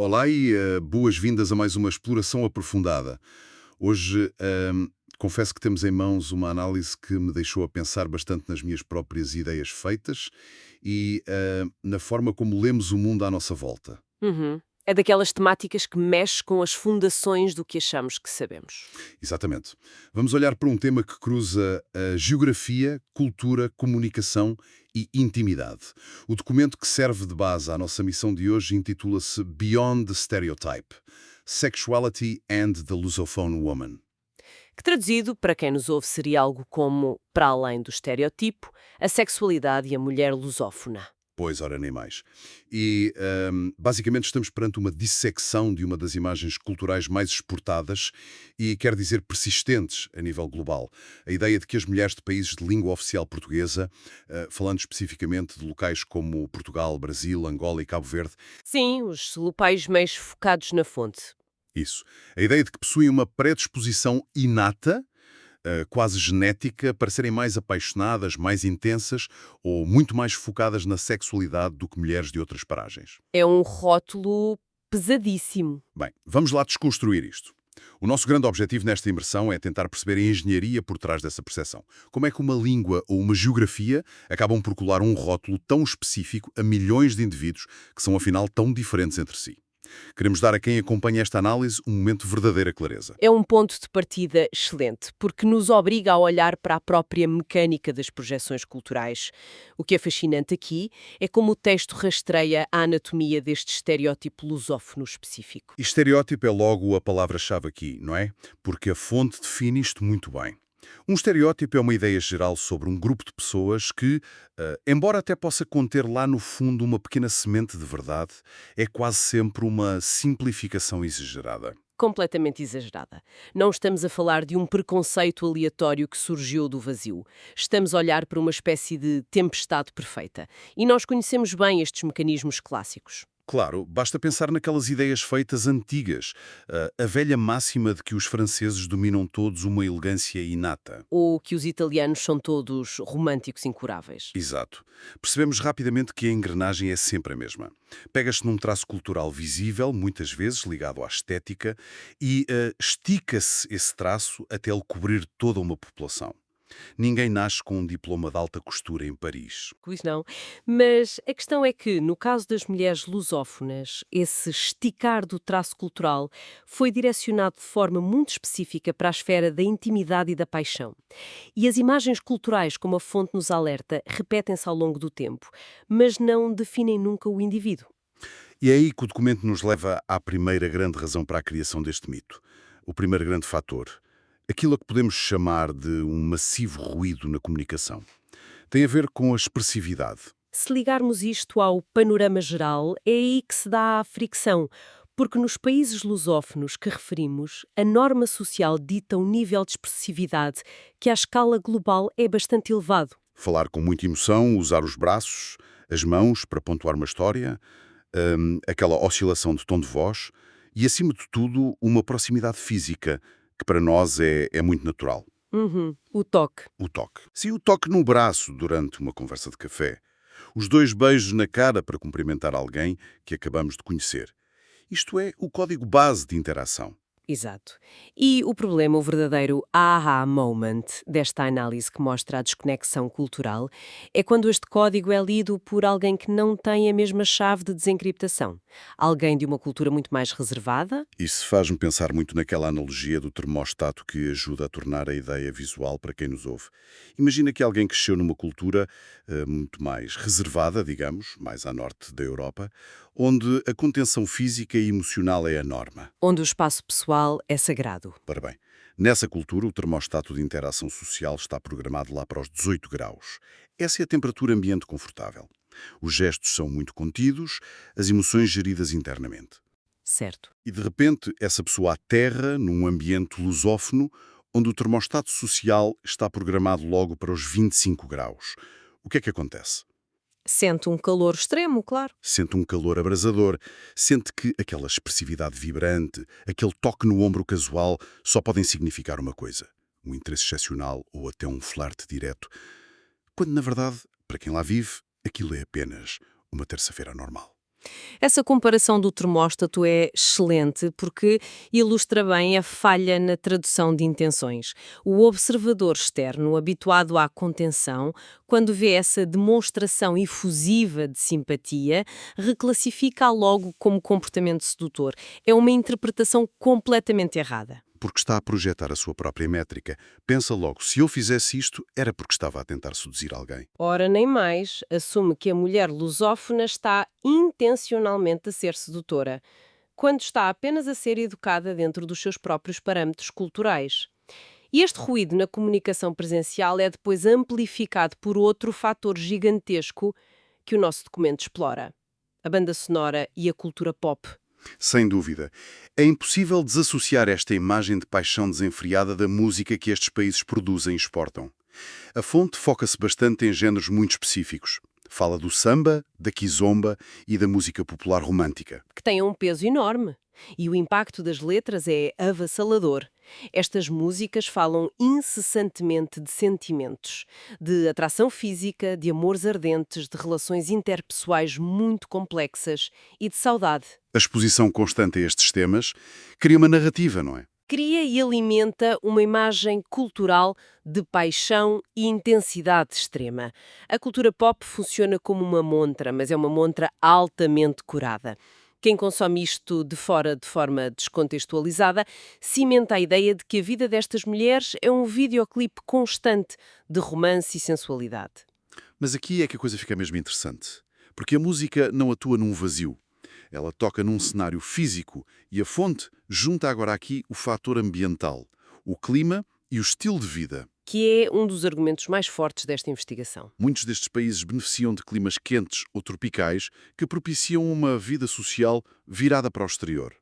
Olá e boas-vindas a mais uma exploração aprofundada. Hoje, confesso que temos em mãos uma análise que me deixou a pensar bastante nas minhas próprias ideias feitas e na forma como lemos o mundo à nossa volta. Uhum. É daquelas temáticas que mexe com as fundações do que achamos que sabemos. Exatamente. Vamos olhar para um tema que cruza a geografia, cultura, comunicação e intimidade. O documento que serve de base à nossa missão de hoje intitula-se Beyond the Stereotype: Sexuality and the Lusophone Woman. Que traduzido, para quem nos ouve, seria algo como, para além do estereotipo, a sexualidade e a mulher lusófona. Pois, ora, nem mais. E, basicamente, estamos perante uma dissecção de uma das imagens culturais mais exportadas e, quer dizer, persistentes a nível global. A ideia de que as mulheres de países de língua oficial portuguesa, falando especificamente de locais como Portugal, Brasil, Angola e Cabo Verde, Sim, os lupais mais focados na fonte. isso. A ideia de que possuem uma predisposição inata, quase genética, para serem mais apaixonadas, mais intensas ou muito mais focadas na sexualidade do que mulheres de outras paragens. É um rótulo pesadíssimo. Bem, vamos lá desconstruir isto. O nosso grande objetivo nesta imersão é tentar perceber a engenharia por trás dessa percepção. Como é que uma língua ou uma geografia acabam por colar um rótulo tão específico a milhões de indivíduos que são afinal tão diferentes entre si? Queremos dar a quem acompanha esta análise um momento de verdadeira clareza. É um ponto de partida excelente, porque nos obriga a olhar para a própria mecânica das projeções culturais. O que é fascinante aqui é como o texto rastreia a anatomia deste estereótipo lusófono específico. E estereótipo é logo a palavra-chave aqui, não é? Porque a fonte define isto muito bem. Um estereótipo é uma ideia geral sobre um grupo de pessoas que, embora até possa conter lá no fundo uma pequena semente de verdade, é quase sempre uma simplificação exagerada. Completamente exagerada. Não estamos a falar de um preconceito aleatório que surgiu do vazio. Estamos a olhar para uma espécie de tempestade perfeita. E nós conhecemos bem estes mecanismos clássicos. Claro, basta pensar naquelas ideias feitas antigas, a velha máxima de que os franceses dominam todos uma elegância inata. Ou que os italianos são todos românticos incuráveis. Exato. Percebemos rapidamente que a engrenagem é sempre a mesma. Pega-se num traço cultural visível, muitas vezes ligado à estética, e estica-se esse traço até ele cobrir toda uma população. Ninguém nasce com um diploma de alta costura em Paris. Pois não. Mas a questão é que, no caso das mulheres lusófonas, esse esticar do traço cultural foi direcionado de forma muito específica para a esfera da intimidade e da paixão. E as imagens culturais, como a fonte nos alerta, repetem-se ao longo do tempo, mas não definem nunca o indivíduo. E é aí que o documento nos leva à primeira grande razão para a criação deste mito. O primeiro grande fator. Aquilo a que podemos chamar de um massivo ruído na comunicação. Tem a ver com a expressividade. Se ligarmos isto ao panorama geral, é aí que se dá a fricção, porque nos países lusófonos que referimos, a norma social dita um nível de expressividade que à escala global é bastante elevado. Falar com muita emoção, usar os braços, as mãos para pontuar uma história, aquela oscilação de tom de voz e, acima de tudo, uma proximidade física, que para nós é muito natural. Uhum, o toque. O toque. Se o toque no braço durante uma conversa de café, os dois beijos na cara para cumprimentar alguém que acabamos de conhecer. Isto é o código base de interação. Exato. E o problema, o verdadeiro aha moment desta análise que mostra a desconexão cultural, é quando este código é lido por alguém que não tem a mesma chave de desencriptação. Alguém de uma cultura muito mais reservada. Isso faz-me pensar muito naquela analogia do termostato que ajuda a tornar a ideia visual para quem nos ouve. Imagina que alguém cresceu numa cultura muito mais reservada, digamos, mais a norte da Europa, onde a contenção física e emocional é a norma. Onde o espaço pessoal é sagrado. Ora bem, nessa cultura, o termostato de interação social está programado lá para os 18 graus. Essa é a temperatura ambiente confortável. Os gestos são muito contidos, as emoções geridas internamente. Certo. E de repente, essa pessoa aterra num ambiente lusófono, onde o termostato social está programado logo para os 25 graus. O que é que acontece? Sente um calor extremo, claro. Sente um calor abrasador, sente que aquela expressividade vibrante, aquele toque no ombro casual, só podem significar uma coisa: um interesse excepcional ou até um flerte direto, quando na verdade, para quem lá vive, aquilo é apenas uma terça-feira normal. Essa comparação do termóstato é excelente porque ilustra bem a falha na tradução de intenções. O observador externo, habituado à contenção, quando vê essa demonstração efusiva de simpatia, reclassifica-a logo como comportamento sedutor. É uma interpretação completamente errada. Porque está a projetar a sua própria métrica. Pensa logo, se eu fizesse isto, era porque estava a tentar seduzir alguém. Ora, nem mais, assume que a mulher lusófona está intencionalmente a ser sedutora, quando está apenas a ser educada dentro dos seus próprios parâmetros culturais. E este ruído na comunicação presencial é depois amplificado por outro fator gigantesco que o nosso documento explora: a banda sonora e a cultura pop. Sem dúvida. É impossível desassociar esta imagem de paixão desenfreada da música que estes países produzem e exportam. A fonte foca-se bastante em géneros muito específicos. Fala do samba, da kizomba e da música popular romântica. Que têm um peso enorme. E o impacto das letras é avassalador. Estas músicas falam incessantemente de sentimentos, de atração física, de amores ardentes, de relações interpessoais muito complexas e de saudade. A exposição constante a estes temas cria uma narrativa, não é? Cria e alimenta uma imagem cultural de paixão e intensidade extrema. A cultura pop funciona como uma montra, mas é uma montra altamente curada. Quem consome isto de fora de forma descontextualizada cimenta a ideia de que a vida destas mulheres é um videoclipe constante de romance e sensualidade. Mas aqui é que a coisa fica mesmo interessante. Porque a música não atua num vazio. Ela toca num cenário físico e a fonte junta agora aqui o fator ambiental, o clima e o estilo de vida. Que é um dos argumentos mais fortes desta investigação. Muitos destes países beneficiam de climas quentes ou tropicais que propiciam uma vida social virada para o exterior.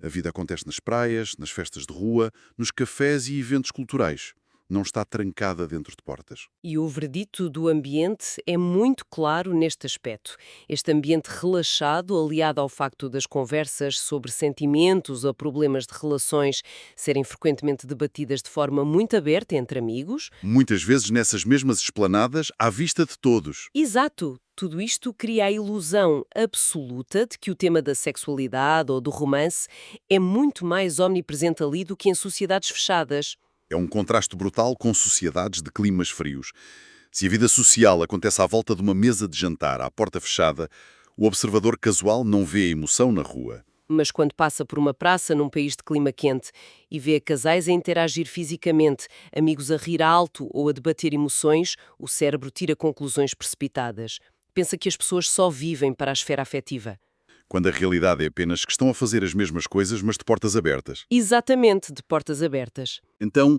A vida acontece nas praias, nas festas de rua, nos cafés e eventos culturais. Não está trancada dentro de portas. E o veredito do ambiente é muito claro neste aspecto. Este ambiente relaxado, aliado ao facto das conversas sobre sentimentos ou problemas de relações serem frequentemente debatidas de forma muito aberta entre amigos. Muitas vezes nessas mesmas esplanadas, à vista de todos. Exato! Tudo isto cria a ilusão absoluta de que o tema da sexualidade ou do romance é muito mais omnipresente ali do que em sociedades fechadas. É um contraste brutal com sociedades de climas frios. Se a vida social acontece à volta de uma mesa de jantar, à porta fechada, o observador casual não vê a emoção na rua. Mas quando passa por uma praça num país de clima quente e vê casais a interagir fisicamente, amigos a rir alto ou a debater emoções, o cérebro tira conclusões precipitadas. Pensa que as pessoas só vivem para a esfera afetiva. Quando a realidade é apenas que estão a fazer as mesmas coisas, mas de portas abertas. Exatamente, de portas abertas. Então,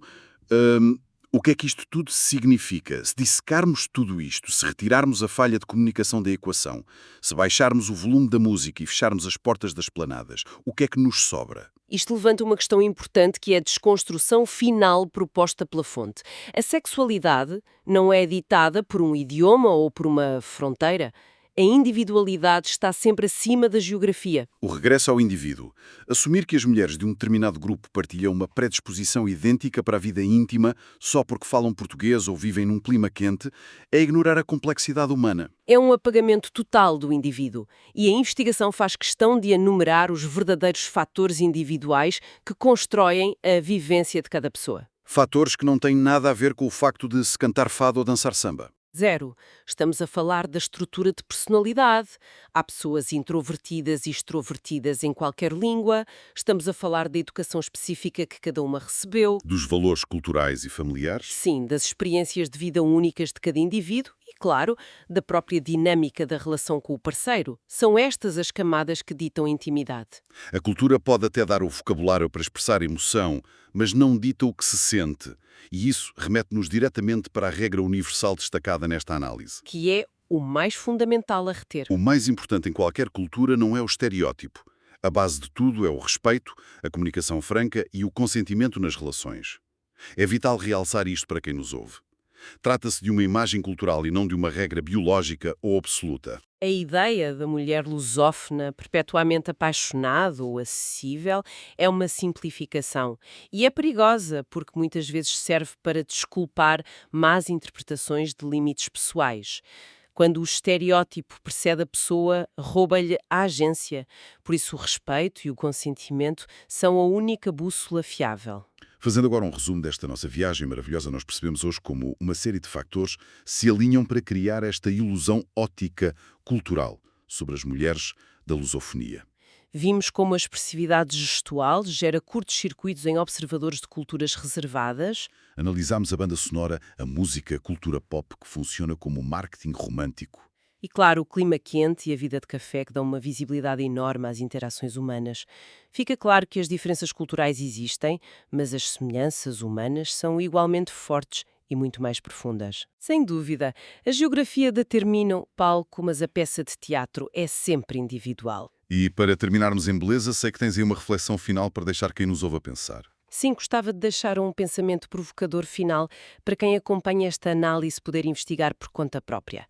o que é que isto tudo significa? Se dissecarmos tudo isto, se retirarmos a falha de comunicação da equação, se baixarmos o volume da música e fecharmos as portas das planadas, o que é que nos sobra? Isto levanta uma questão importante que é a desconstrução final proposta pela fonte. A sexualidade não é ditada por um idioma ou por uma fronteira. A individualidade está sempre acima da geografia. O regresso ao indivíduo. Assumir que as mulheres de um determinado grupo partilham uma predisposição idêntica para a vida íntima só porque falam português ou vivem num clima quente é ignorar a complexidade humana. É um apagamento total do indivíduo. E a investigação faz questão de enumerar os verdadeiros fatores individuais que constroem a vivência de cada pessoa. Fatores que não têm nada a ver com o facto de se cantar fado ou dançar samba. Zero. Estamos a falar da estrutura de personalidade. Há pessoas introvertidas e extrovertidas em qualquer língua. Estamos a falar da educação específica que cada uma recebeu. Dos valores culturais e familiares. Sim, das experiências de vida únicas de cada indivíduo e, claro, da própria dinâmica da relação com o parceiro. São estas as camadas que ditam a intimidade. A cultura pode até dar o vocabulário para expressar emoção, mas não dita o que se sente. E isso remete-nos diretamente para a regra universal destacada nesta análise. Que é o mais fundamental a reter. O mais importante em qualquer cultura não é o estereótipo. A base de tudo é o respeito, a comunicação franca e o consentimento nas relações. É vital realçar isto para quem nos ouve. Trata-se de uma imagem cultural e não de uma regra biológica ou absoluta. A ideia da mulher lusófona, perpetuamente apaixonada ou acessível, é uma simplificação. E é perigosa, porque muitas vezes serve para desculpar más interpretações de limites pessoais. Quando o estereótipo precede a pessoa, rouba-lhe a agência. Por isso, o respeito e o consentimento são a única bússola fiável. Fazendo agora um resumo desta nossa viagem maravilhosa, nós percebemos hoje como uma série de fatores se alinham para criar esta ilusão ótica cultural sobre as mulheres da lusofonia. Vimos como a expressividade gestual gera curtos-circuitos em observadores de culturas reservadas. Analisámos a banda sonora, a música, a cultura pop que funciona como marketing romântico. E, claro, o clima quente e a vida de café que dão uma visibilidade enorme às interações humanas. Fica claro que as diferenças culturais existem, mas as semelhanças humanas são igualmente fortes e muito mais profundas. Sem dúvida, a geografia determina o palco, mas a peça de teatro é sempre individual. E para terminarmos em beleza, sei que tens aí uma reflexão final para deixar quem nos ouve a pensar. Sim, gostava de deixar um pensamento provocador final para quem acompanha esta análise poder investigar por conta própria.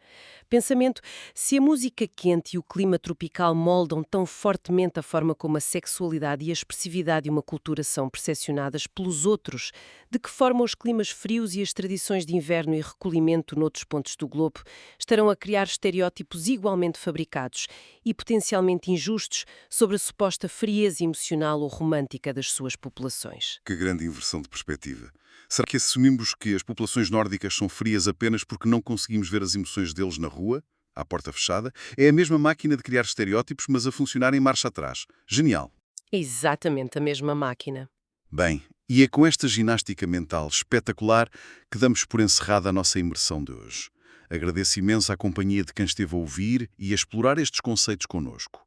Pensamento: se a música quente e o clima tropical moldam tão fortemente a forma como a sexualidade e a expressividade de uma cultura são percepcionadas pelos outros, de que forma os climas frios e as tradições de inverno e recolhimento noutros pontos do globo estarão a criar estereótipos igualmente fabricados e potencialmente injustos sobre a suposta frieza emocional ou romântica das suas populações? Que grande inversão de perspectiva. Será que assumimos que as populações nórdicas são frias apenas porque não conseguimos ver as emoções deles na rua, à porta fechada? É a mesma máquina de criar estereótipos, mas a funcionar em marcha atrás. Genial. Exatamente a mesma máquina. Bem, e é com esta ginástica mental espetacular que damos por encerrada a nossa imersão de hoje. Agradeço imenso a companhia de quem esteve a ouvir e a explorar estes conceitos connosco.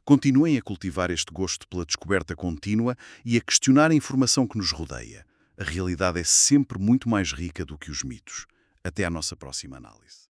Continuem a cultivar este gosto pela descoberta contínua e a questionar a informação que nos rodeia. A realidade é sempre muito mais rica do que os mitos. Até à nossa próxima análise.